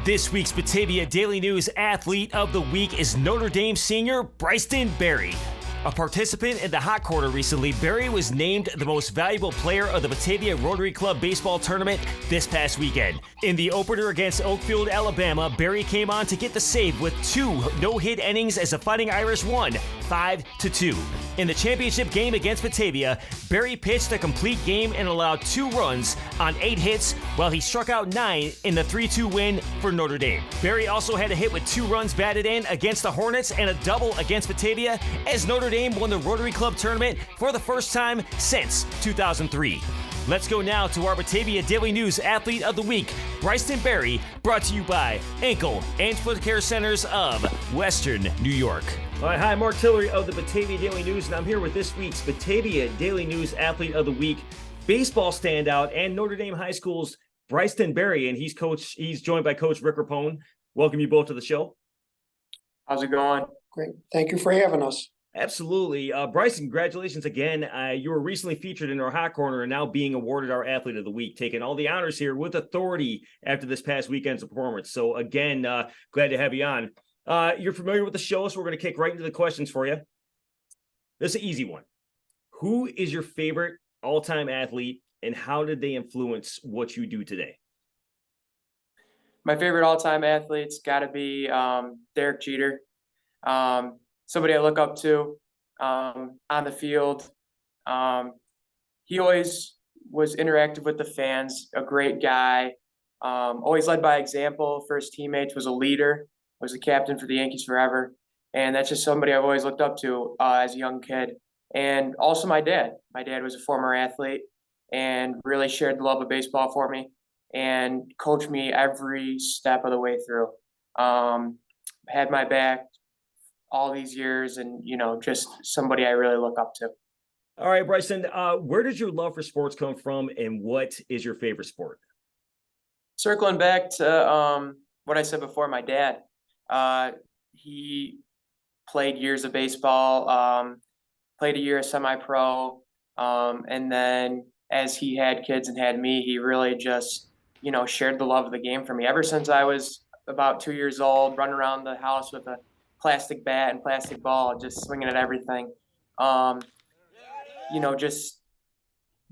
This week's Batavia Daily News Athlete of the Week is Notre Dame senior Bryceton Berry. A participant in the Hot Corner recently, Berry was named the most valuable player of the Batavia Rotary Club baseball tournament this past weekend. In the opener against Oakfield, Alabama, Berry came on to get the save with 2 no-hit innings as the Fighting Irish won 5-2. In the championship game against Batavia, Berry pitched a complete game and allowed 2 runs on 8 hits while he struck out 9 in the 3-2 win for Notre Dame. Berry also had a hit with 2 runs batted in against the Hornets and a double against Batavia as Notre Dame won the Rotary Club tournament for the first time since 2003. Let's go now to our Batavia Daily News Athlete of the Week, Bryceton Berry, brought to you by Ankle and Foot Care Centers of Western New York. All right, hi, Mark Tillery of the Batavia Daily News, and I'm here with this week's Batavia Daily News Athlete of the Week, baseball standout and Notre Dame High School's Bryceton Berry, and he's joined by Coach Rick Rapone. Welcome you both to the show. How's it going? Great. Thank you for having us. Absolutely. Bryceton, congratulations again. You were recently featured in our Hot Corner and now being awarded our Athlete of the Week, taking all the honors here with authority after this past weekend's performance. So again, glad to have you on. You're familiar with the show, so we're going to kick right into the questions for you. This is an easy one. Who is your favorite all-time athlete and how did they influence what you do today? My favorite all-time athlete's got to be Derek Jeter. Somebody I look up to on the field. He always was interactive with the fans, a great guy, always led by example for his teammates, was a leader, was a captain for the Yankees forever. And that's just somebody I've always looked up to as a young kid. And also my dad. My dad was a former athlete and really shared the love of baseball for me and coached me every step of the way through. Had my back all these years and, just somebody I really look up to. All right, Bryceton, where did your love for sports come from and what is your favorite sport? Circling back to what I said before, my dad, he played years of baseball, played a year of semi-pro, and then as he had kids and had me, he really just, shared the love of the game for me. Ever since I was about 2 years old, running around the house with a plastic bat and plastic ball, just swinging at everything. Just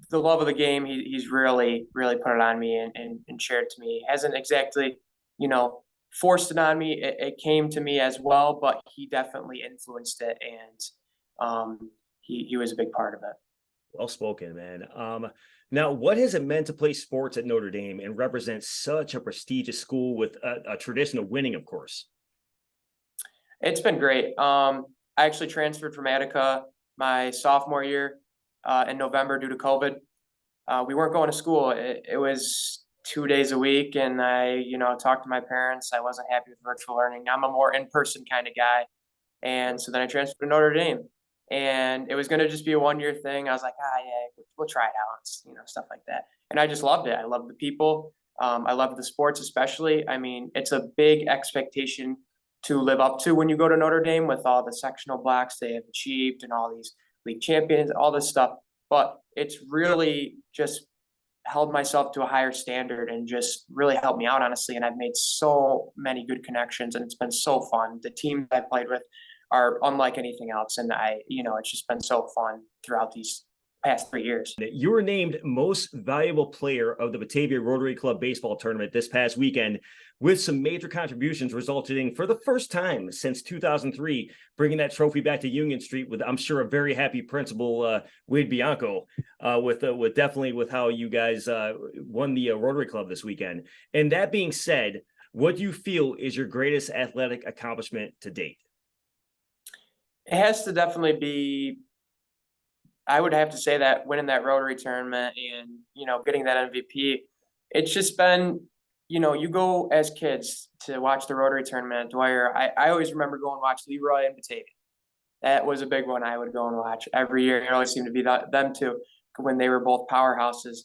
the love of the game, he's really, really put it on me and shared it to me. He hasn't exactly, forced it on me. It came to me as well, but he definitely influenced it, and he was a big part of it. Well spoken, man. Now, what has it meant to play sports at Notre Dame and represent such a prestigious school with a tradition of winning, of course? It's been great. I actually transferred from Attica my sophomore year in November due to COVID. We weren't going to school. It was 2 days a week, and I, talked to my parents. I wasn't happy with virtual learning. I'm a more in-person kind of guy, and so then I transferred to Notre Dame, and it was going to just be a one-year thing. I was like, yeah, we'll try it out, stuff like that. And I just loved it. I loved the people. I loved the sports, especially. I mean, it's a big expectation to live up to when you go to Notre Dame with all the sectional blocks they have achieved and all these league champions, all this stuff. But it's really just held myself to a higher standard and just really helped me out, honestly. And I've made so many good connections and it's been so fun. The teams I played with are unlike anything else. And it's just been so fun throughout these past 3 years. You were named most valuable player of the Batavia Rotary Club baseball tournament this past weekend with some major contributions resulting for the first time since 2003, bringing that trophy back to Union Street with, I'm sure, a very happy principal, Wade Bianco, with how you guys won the Rotary Club this weekend. And that being said, what do you feel is your greatest athletic accomplishment to date? It has to definitely be, I would have to say that winning that Rotary tournament and, getting that MVP, it's just been, you go as kids to watch the Rotary tournament at Dwyer. I always remember going to watch Leroy and Batavia. That was a big one I would go and watch every year. It always seemed to be them two when they were both powerhouses.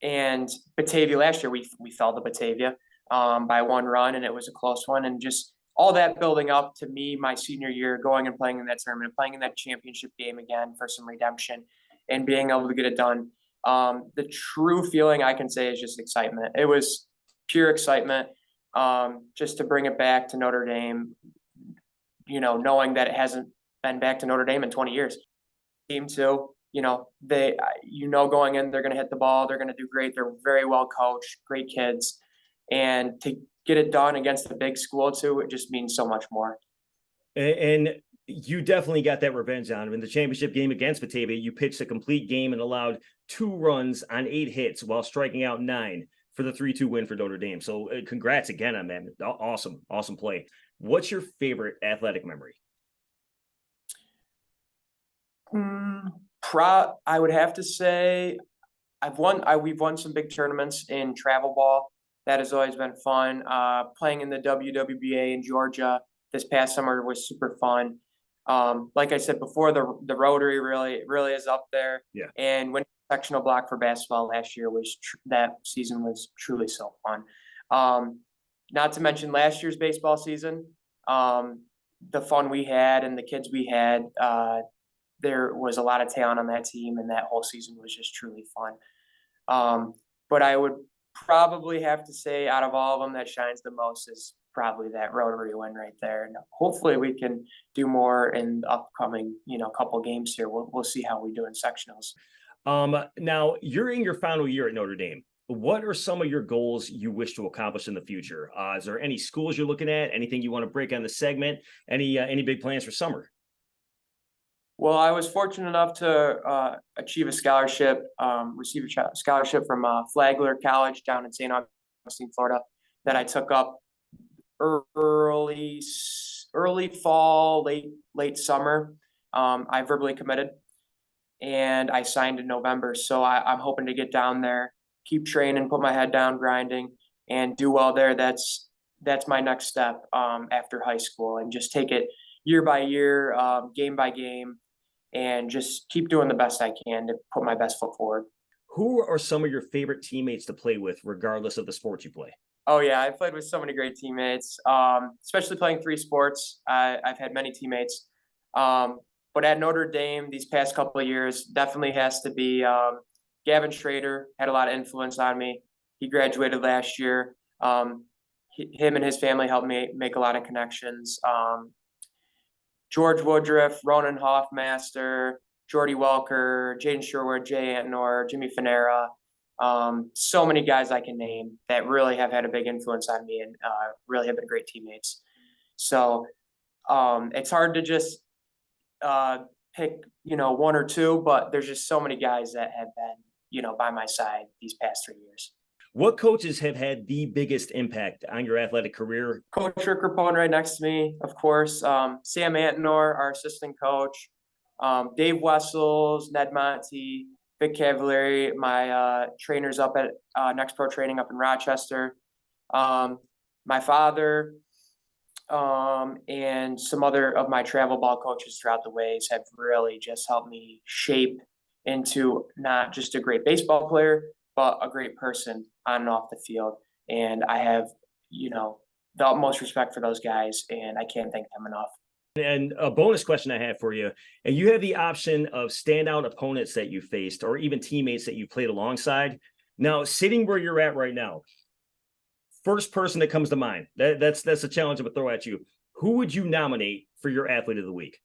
And Batavia last year, we fell to Batavia by 1 run, and it was a close one. And just all that building up to me, my senior year, going and playing in that tournament, playing in that championship game again for some redemption and being able to get it done. The true feeling I can say is just excitement. It was pure excitement, just to bring it back to Notre Dame, knowing that it hasn't been back to Notre Dame in 20 years. Team too, going in, they're going to hit the ball. They're going to do great. They're very well coached, great kids. And to get it done against the big school too, it just means so much more. And you definitely got that revenge on him. In the championship game against Batavia, you pitched a complete game and allowed 2 runs on 8 hits while striking out 9 for the 3-2 win for Notre Dame. So congrats again on that. Awesome play. What's your favorite athletic memory? I would have to say we've won some big tournaments in travel ball. That has always been fun. Playing in the WWBA in Georgia this past summer was super fun. Like I said before, the Rotary really is up there. Yeah. And when sectional block for basketball last year that season was truly so fun. Not to mention last year's baseball season, the fun we had and the kids we had. There was a lot of talent on that team, and that whole season was just truly fun. But I would probably have to say, out of all of them, that shines the most is probably that Rotary win right there. And hopefully we can do more in the upcoming, couple games here. We'll see how we do in sectionals. Now you're in your final year at Notre Dame. What are some of your goals you wish to accomplish in the future? Is there any schools you're looking at? Anything you want to break on the segment? Any big plans for summer? Well, I was fortunate enough to receive a scholarship from Flagler College down in St. Augustine, Florida, that I took up early fall, late summer. I verbally committed, and I signed in November. So I'm hoping to get down there, keep training, put my head down, grinding, and do well there. That's my next step after high school, and just take it year by year, game by game, and just keep doing the best I can to put my best foot forward. Who are some of your favorite teammates to play with, regardless of the sport you play? Oh yeah, I've played with so many great teammates, especially playing 3 sports. I've had many teammates, but at Notre Dame these past couple of years, definitely has to be Gavin Schrader. Had a lot of influence on me. He graduated last year. Him and his family helped me make a lot of connections. George Woodruff, Ronan Hoffmaster, Jordy Welker, Jaden Sherwood, Jay Antnor, Jimmy Fanera. So many guys I can name that really have had a big influence on me and really have been great teammates. So it's hard to just pick, 1 or 2, but there's just so many guys that have been, by my side these past 3 years. What coaches have had the biggest impact on your athletic career? Coach Rick Rapone right next to me, of course. Sam Antnor, our assistant coach. Dave Wessels, Ned Monty, Vic Cavalieri, my trainers up at Next Pro Training up in Rochester. My father, and some other of my travel ball coaches throughout the ways have really just helped me shape into not just a great baseball player, but a great person on and off the field. And I have, the utmost respect for those guys, and I can't thank them enough. And a bonus question I have for you, and you have the option of standout opponents that you faced or even teammates that you played alongside. Now, sitting where you're at right now, first person that comes to mind, that's a challenge I'm gonna throw at you. Who would you nominate for your athlete of the week?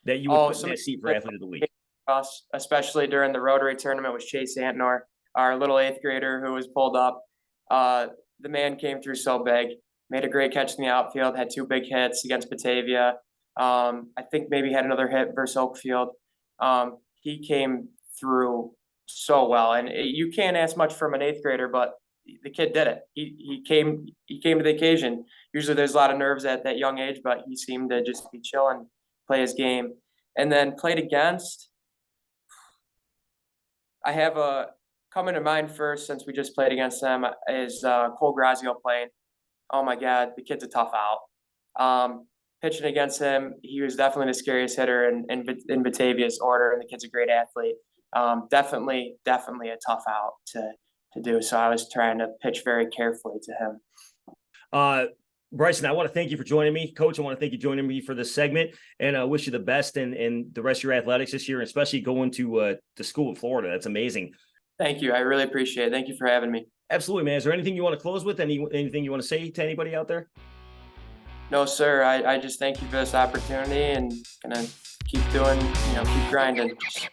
That you would put in that seat for athlete of the week? Us, especially during the Rotary tournament, was Chase Antnor, our little 8th grader who was pulled up. The man came through so big, made a great catch in the outfield, had 2 big hits against Batavia. I think maybe had another hit versus Oakfield. He came through so well, and you can't ask much from an 8th grader, but the kid did it. He came to the occasion. Usually there's a lot of nerves at that young age, but he seemed to just be chill and play his game. And then played against, I have a coming to mind first, since we just played against them, is Cole Grazio playing. Oh my God, the kid's a tough out. Pitching against him, he was definitely the scariest hitter in Batavia's order, and the kid's a great athlete. Definitely a tough out to do. So I was trying to pitch very carefully to him. Bryceton, I want to thank you for joining me. Coach, I want to thank you for joining me for this segment, and I wish you the best in the rest of your athletics this year, and especially going to school in Florida. That's amazing. Thank you. I really appreciate it. Thank you for having me. Absolutely, man. Is there anything you want to close with? Anything you want to say to anybody out there? No, sir. I just thank you for this opportunity and gonna keep doing, keep grinding. Just